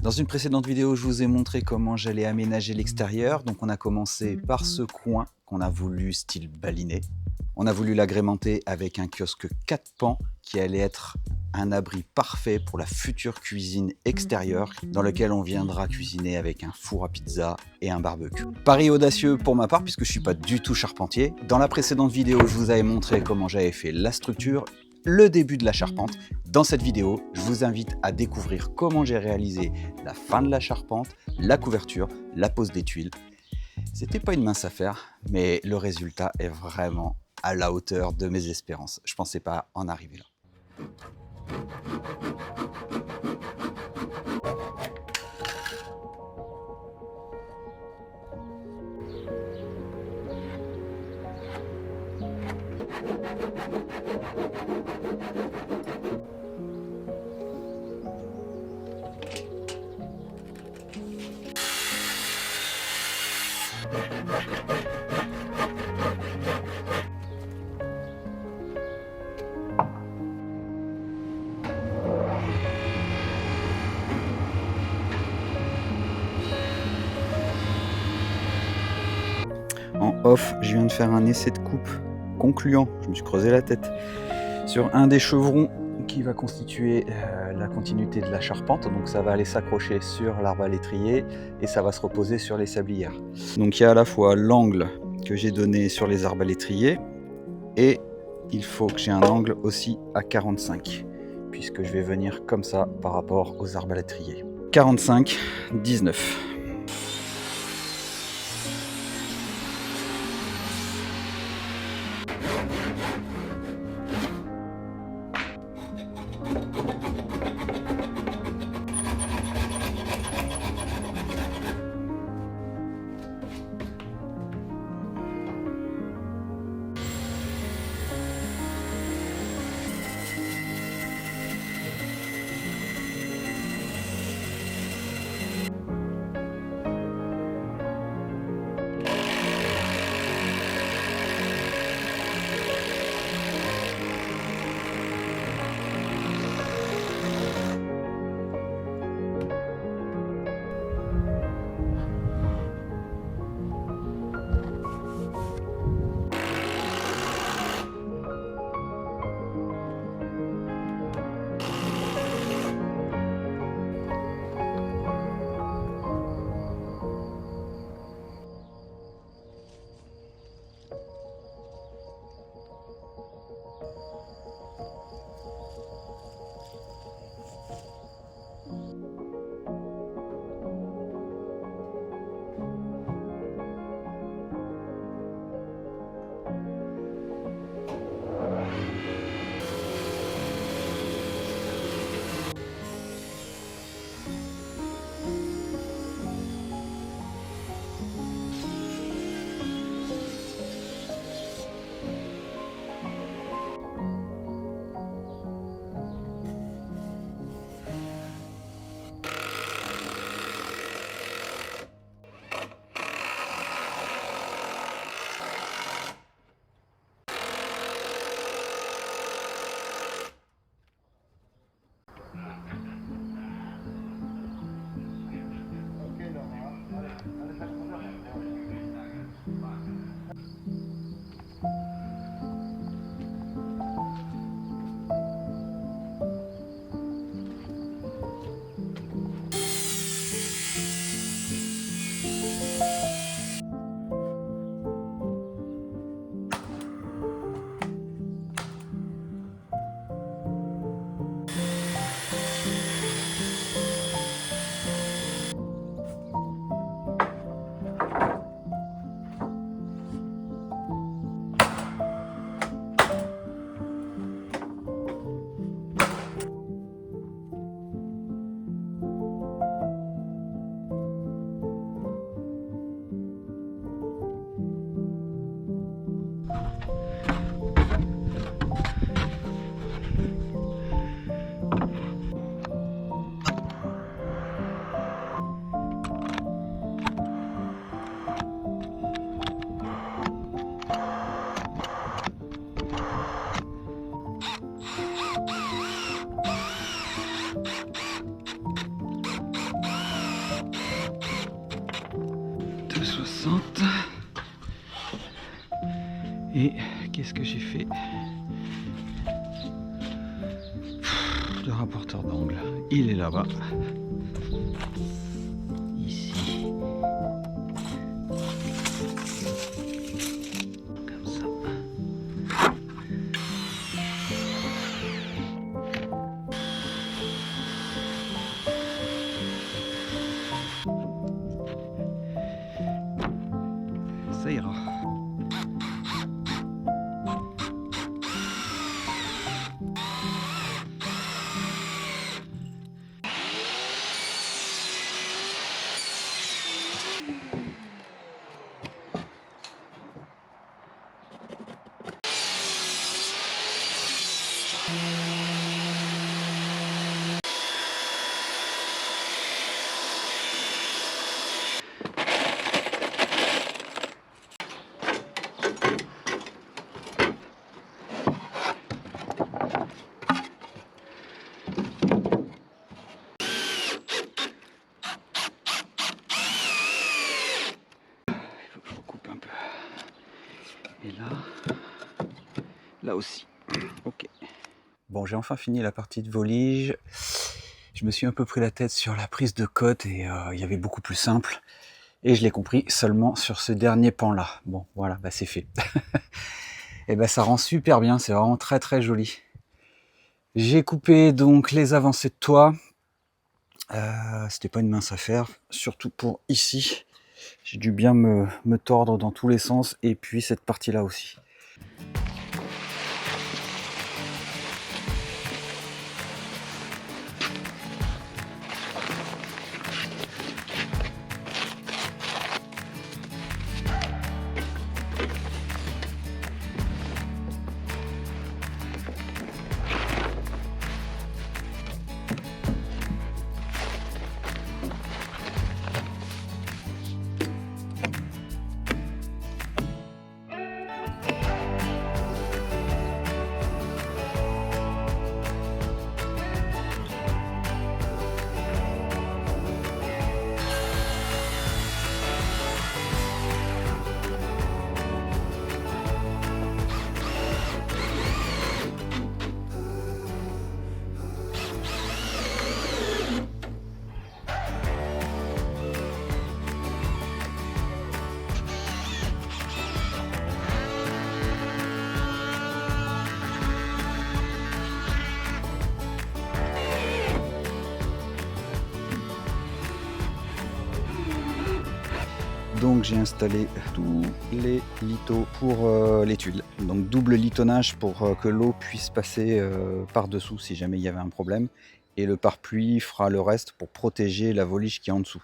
Dans une précédente vidéo, je vous ai montré comment j'allais aménager l'extérieur. Donc on a commencé par ce coin qu'on a voulu style baliné. On a voulu l'agrémenter avec un kiosque 4 pans qui allait être un abri parfait pour la future cuisine extérieure dans lequel on viendra cuisiner avec un four à pizza et un barbecue. Pari audacieux pour ma part puisque je ne suis pas du tout charpentier. Dans la précédente vidéo, je vous avais montré comment j'avais fait la structure, le début de la charpente. Dans cette vidéo, je vous invite à découvrir comment j'ai réalisé la fin de la charpente, la couverture, la pose des tuiles. C'était pas une mince affaire, mais le résultat est vraiment à la hauteur de mes espérances. Je pensais pas en arriver là. En off, je viens de faire un essai de coupe concluant, je me suis creusé la tête, sur un des chevrons qui va constituer la continuité de la charpente. Donc ça va aller s'accrocher sur l'arbre à l'étrier et ça va se reposer sur les sablières. Donc il y a à la fois l'angle que j'ai donné sur les arbres à l'étrier et il faut que j'ai un angle aussi à 45 puisque je vais venir comme ça par rapport aux arbres à l'étrier. 45, 19. descente. Et qu'est-ce que j'ai fait? Le rapporteur d'angle, il est là-bas. Ici. Comme ça. Ça ira. Et là aussi. Ok. Bon, j'ai enfin fini la partie de volige. Je me suis un peu pris la tête sur la prise de côte et il y avait beaucoup plus simple. Et je l'ai compris seulement sur ce dernier pan-là. Bon, voilà, bah c'est fait. Et bah ça rend super bien, c'est vraiment très très joli. J'ai coupé donc les avancées de toit. C'était pas une mince affaire, surtout pour ici. J'ai dû bien me tordre dans tous les sens, et puis cette partie-là aussi. Donc j'ai installé tous les lithos pour les tuiles. Donc double litonnage pour que l'eau puisse passer par-dessous si jamais il y avait un problème. Et le pare-pluie fera le reste pour protéger la volige qui est en dessous.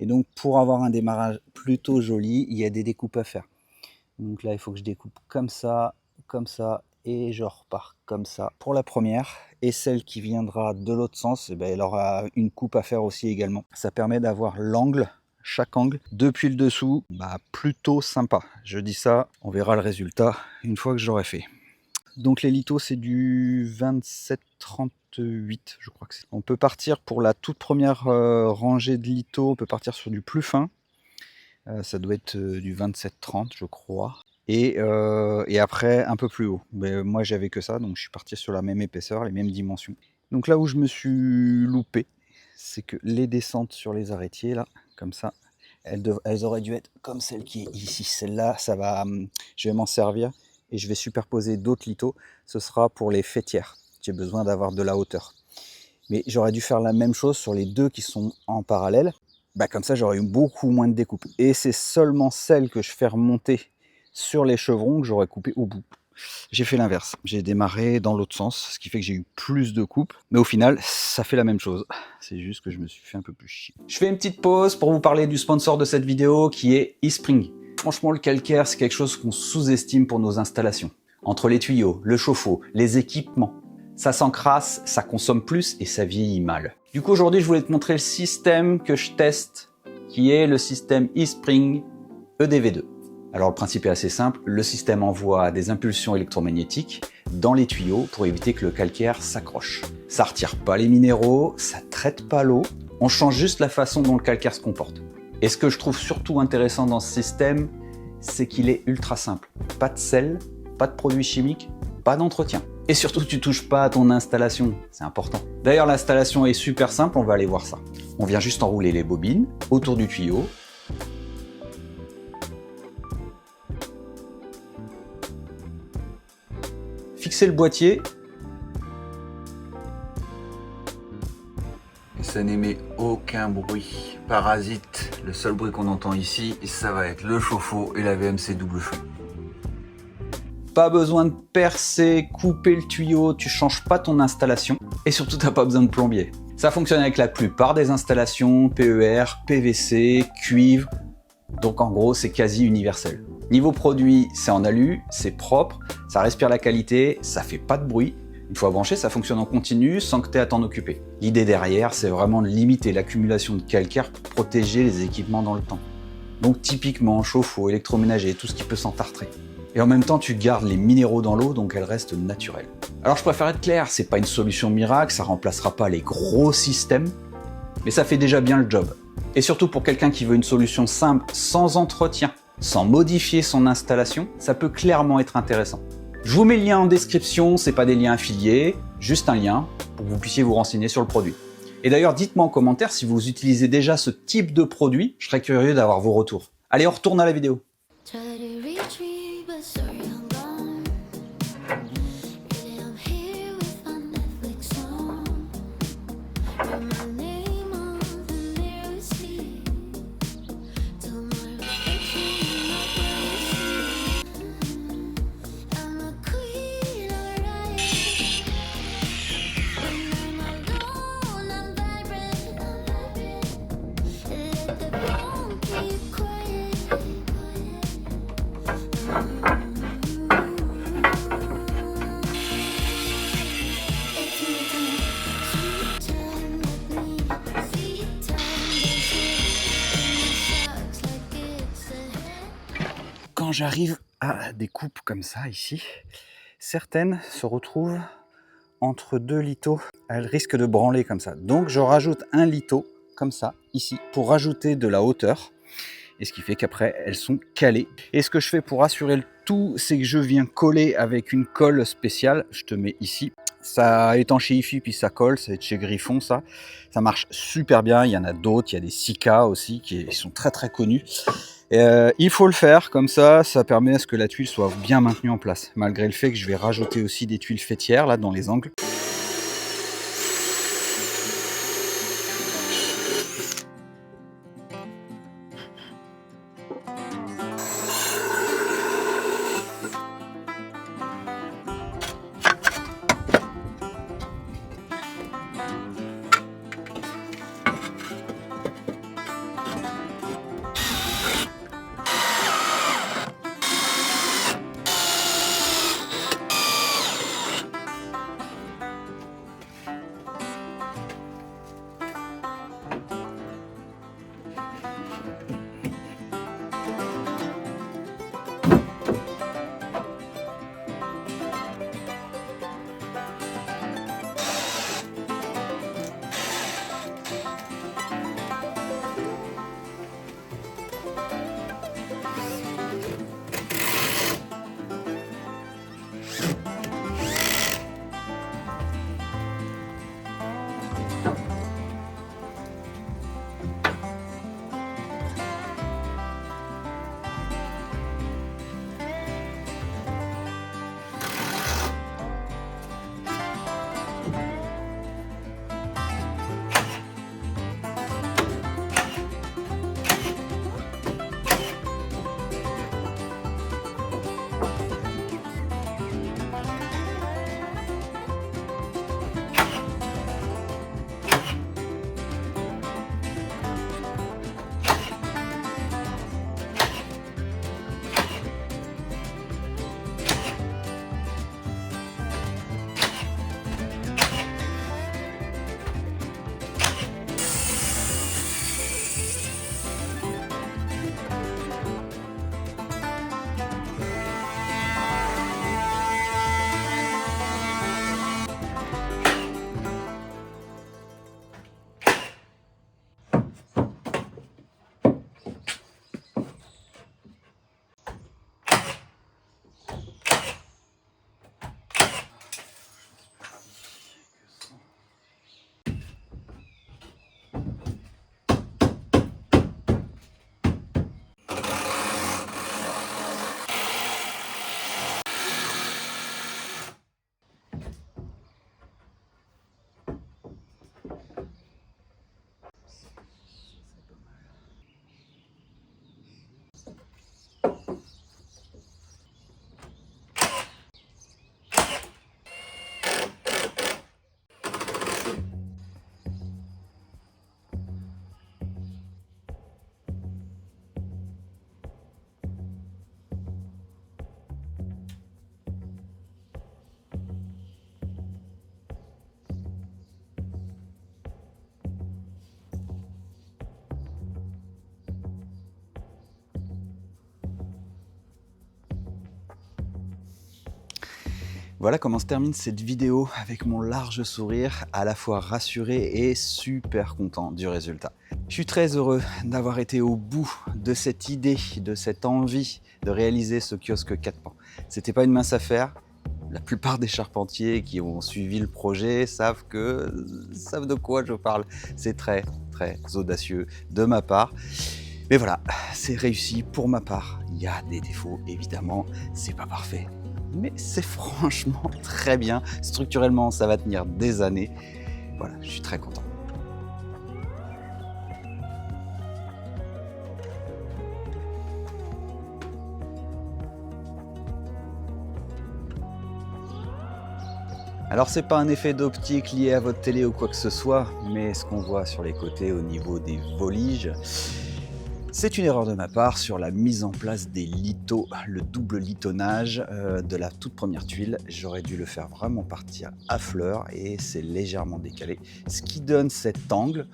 Et donc pour avoir un démarrage plutôt joli, il y a des découpes à faire. Donc là il faut que je découpe comme ça, et je repars comme ça pour la première. Et celle qui viendra de l'autre sens, eh ben, elle aura une coupe à faire aussi également. Ça permet d'avoir l'angle, chaque angle, depuis le dessous, plutôt sympa. Je dis ça, on verra le résultat une fois que je l'aurai fait. Donc les lithos, c'est du 27-38, je crois que c'est. On peut partir pour la toute première rangée de lithos, on peut partir sur du plus fin. Ça doit être du 27-30, je crois. Et après, un peu plus haut. Mais moi, j'avais que ça, donc je suis parti sur la même épaisseur, les mêmes dimensions. Donc là où je me suis loupé, c'est que les descentes sur les arrêtiers, là, comme ça, elles auraient dû être comme celle qui est ici. Celle-là, ça va, je vais m'en servir et je vais superposer d'autres lithos. Ce sera pour les faîtières. J'ai besoin d'avoir de la hauteur. Mais j'aurais dû faire la même chose sur les deux qui sont en parallèle. Comme ça, j'aurais eu beaucoup moins de découpe. Et c'est seulement celle que je fais remonter sur les chevrons que j'aurais coupé au bout. J'ai fait l'inverse, j'ai démarré dans l'autre sens, ce qui fait que j'ai eu plus de coupes, mais au final, ça fait la même chose. C'est juste que je me suis fait un peu plus chier. Je fais une petite pause pour vous parler du sponsor de cette vidéo qui est eSpring. Franchement, le calcaire, c'est quelque chose qu'on sous-estime pour nos installations. Entre les tuyaux, le chauffe-eau, les équipements, ça s'encrasse, ça consomme plus et ça vieillit mal. Du coup, aujourd'hui, je voulais te montrer le système que je teste, qui est le système eSpring EDV2. Alors le principe est assez simple, le système envoie des impulsions électromagnétiques dans les tuyaux pour éviter que le calcaire s'accroche. Ça retire pas les minéraux, ça traite pas l'eau, on change juste la façon dont le calcaire se comporte. Et ce que je trouve surtout intéressant dans ce système, c'est qu'il est ultra simple. Pas de sel, pas de produits chimiques, pas d'entretien. Et surtout, tu touches pas à ton installation, c'est important. D'ailleurs, l'installation est super simple, on va aller voir ça. On vient juste enrouler les bobines autour du tuyau. Fixer le boîtier. Ça n'émet aucun bruit parasite. Le seul bruit qu'on entend ici, ça va être le chauffe-eau et la VMC double flux. Pas besoin de percer, couper le tuyau, tu changes pas ton installation et surtout t'as pas besoin de plombier. Ça fonctionne avec la plupart des installations, PER, PVC, cuivre, donc en gros c'est quasi universel. Niveau produit, c'est en alu, c'est propre, ça respire la qualité, ça fait pas de bruit. Une fois branché, ça fonctionne en continu sans que tu aies à t'en occuper. L'idée derrière, c'est vraiment de limiter l'accumulation de calcaire pour protéger les équipements dans le temps. Donc typiquement chauffe-eau, électroménager, tout ce qui peut s'entartrer. Et en même temps, tu gardes les minéraux dans l'eau, donc elle reste naturelle. Alors je préfère être clair, c'est pas une solution miracle, ça remplacera pas les gros systèmes, mais ça fait déjà bien le job. Et surtout pour quelqu'un qui veut une solution simple, sans entretien, sans modifier son installation, ça peut clairement être intéressant. Je vous mets le lien en description, c'est pas des liens affiliés, juste un lien pour que vous puissiez vous renseigner sur le produit. Et d'ailleurs, dites-moi en commentaire si vous utilisez déjà ce type de produit, je serais curieux d'avoir vos retours. Allez, on retourne à la vidéo. Quand j'arrive à des coupes comme ça ici, certaines se retrouvent entre deux lithos. Elles risquent de branler comme ça. Donc je rajoute un litho comme ça ici pour rajouter de la hauteur. Et ce qui fait qu'après elles sont calées. Et ce que je fais pour assurer le tout, c'est que je viens coller avec une colle spéciale. Je te mets ici. Ça étanchéifie puis ça colle, ça va être chez Griffon ça. Ça marche super bien, il y en a d'autres, il y a des Sika aussi qui sont très très connus. Il faut le faire, comme ça permet à ce que la tuile soit bien maintenue en place. Malgré le fait que je vais rajouter aussi des tuiles fêtières là dans les angles. Voilà comment se termine cette vidéo avec mon large sourire, à la fois rassuré et super content du résultat. Je suis très heureux d'avoir été au bout de cette idée, de cette envie de réaliser ce kiosque 4 pans. C'était pas une mince affaire. La plupart des charpentiers qui ont suivi le projet savent de quoi je parle. C'est très audacieux de ma part. Mais voilà, c'est réussi pour ma part. Il y a des défauts, évidemment, c'est pas parfait. Mais c'est franchement très bien. Structurellement, ça va tenir des années. Voilà, je suis très content. Alors c'est pas un effet d'optique lié à votre télé ou quoi que ce soit, mais ce qu'on voit sur les côtés au niveau des voliges, c'est une erreur de ma part sur la mise en place des lithos, le double litonnage de la toute première tuile. J'aurais dû le faire vraiment partir à fleur et c'est légèrement décalé. Ce qui donne cet angle,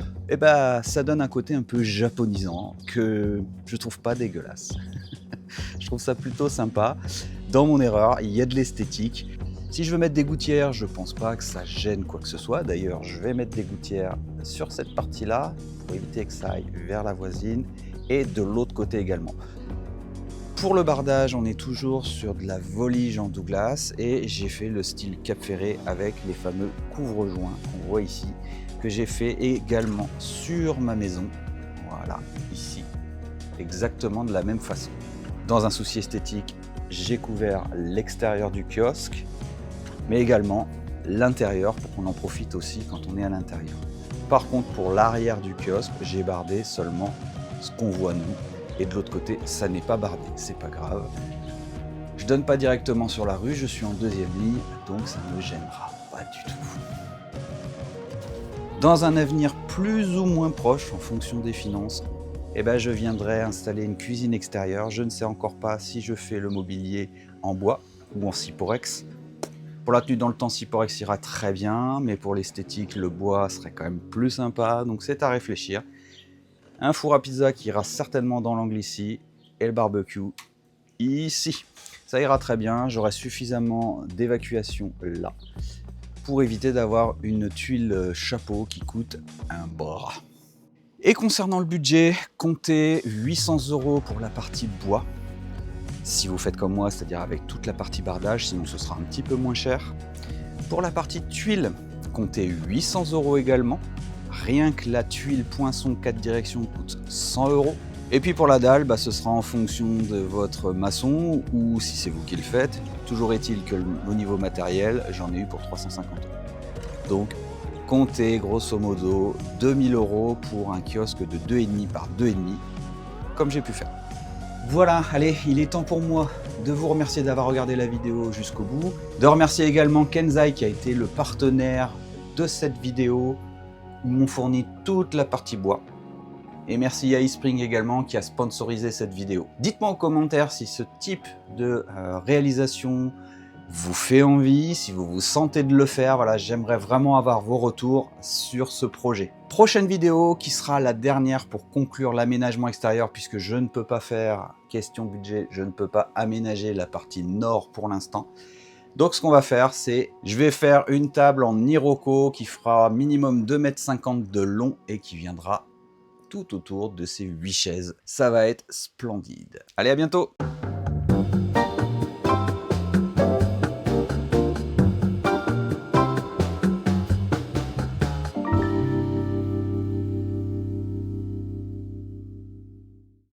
ça donne un côté un peu japonisant que je trouve pas dégueulasse. Je trouve ça plutôt sympa. Dans mon erreur, il y a de l'esthétique. Si je veux mettre des gouttières, je pense pas que ça gêne quoi que ce soit. D'ailleurs, je vais mettre des gouttières sur cette partie-là pour éviter que ça aille vers la voisine et de l'autre côté également. Pour le bardage, on est toujours sur de la volige en Douglas et j'ai fait le style Cap Ferré avec les fameux couvre-joints qu'on voit ici, que j'ai fait également sur ma maison. Voilà, ici, exactement de la même façon. Dans un souci esthétique, j'ai couvert l'extérieur du kiosque, mais également l'intérieur pour qu'on en profite aussi quand on est à l'intérieur. Par contre, pour l'arrière du kiosque, j'ai bardé seulement ce qu'on voit nous, et de l'autre côté, ça n'est pas bardé, c'est pas grave. Je donne pas directement sur la rue, je suis en deuxième ligne, donc ça ne me gênera pas du tout. Dans un avenir plus ou moins proche, en fonction des finances, je viendrai installer une cuisine extérieure. Je ne sais encore pas si je fais le mobilier en bois ou en Syporex. Pour la tenue dans le temps, Syporex ira très bien, mais pour l'esthétique, le bois serait quand même plus sympa, donc c'est à réfléchir. Un four à pizza qui ira certainement dans l'angle ici, et le barbecue ici. Ça ira très bien, j'aurai suffisamment d'évacuation là, pour éviter d'avoir une tuile chapeau qui coûte un bras. Et concernant le budget, comptez 800 € pour la partie bois. Si vous faites comme moi, c'est-à-dire avec toute la partie bardage, sinon ce sera un petit peu moins cher. Pour la partie tuile, comptez 800 € également. Rien que la tuile poinçon 4 directions coûte 100 €. Et puis pour la dalle, ce sera en fonction de votre maçon ou si c'est vous qui le faites. Toujours est-il que au niveau matériel, j'en ai eu pour 350 €. Donc comptez grosso modo 2000 € pour un kiosque de 2,5 par 2,5, comme j'ai pu faire. Voilà, allez, il est temps pour moi de vous remercier d'avoir regardé la vidéo jusqu'au bout, de remercier également Kenzai qui a été le partenaire de cette vidéo, où m'ont fourni toute la partie bois. Et merci à eSpring également qui a sponsorisé cette vidéo. Dites-moi en commentaire si ce type de réalisation vous fait envie, si vous vous sentez de le faire. Voilà, j'aimerais vraiment avoir vos retours sur ce projet. Prochaine vidéo qui sera la dernière pour conclure l'aménagement extérieur, puisque je ne peux pas faire, question budget, je ne peux pas aménager la partie nord pour l'instant. Donc ce qu'on va faire, c'est, je vais faire une table en Iroko qui fera minimum 2,50 m de long et qui viendra tout autour de ces 8 chaises. Ça va être splendide. Allez, à bientôt!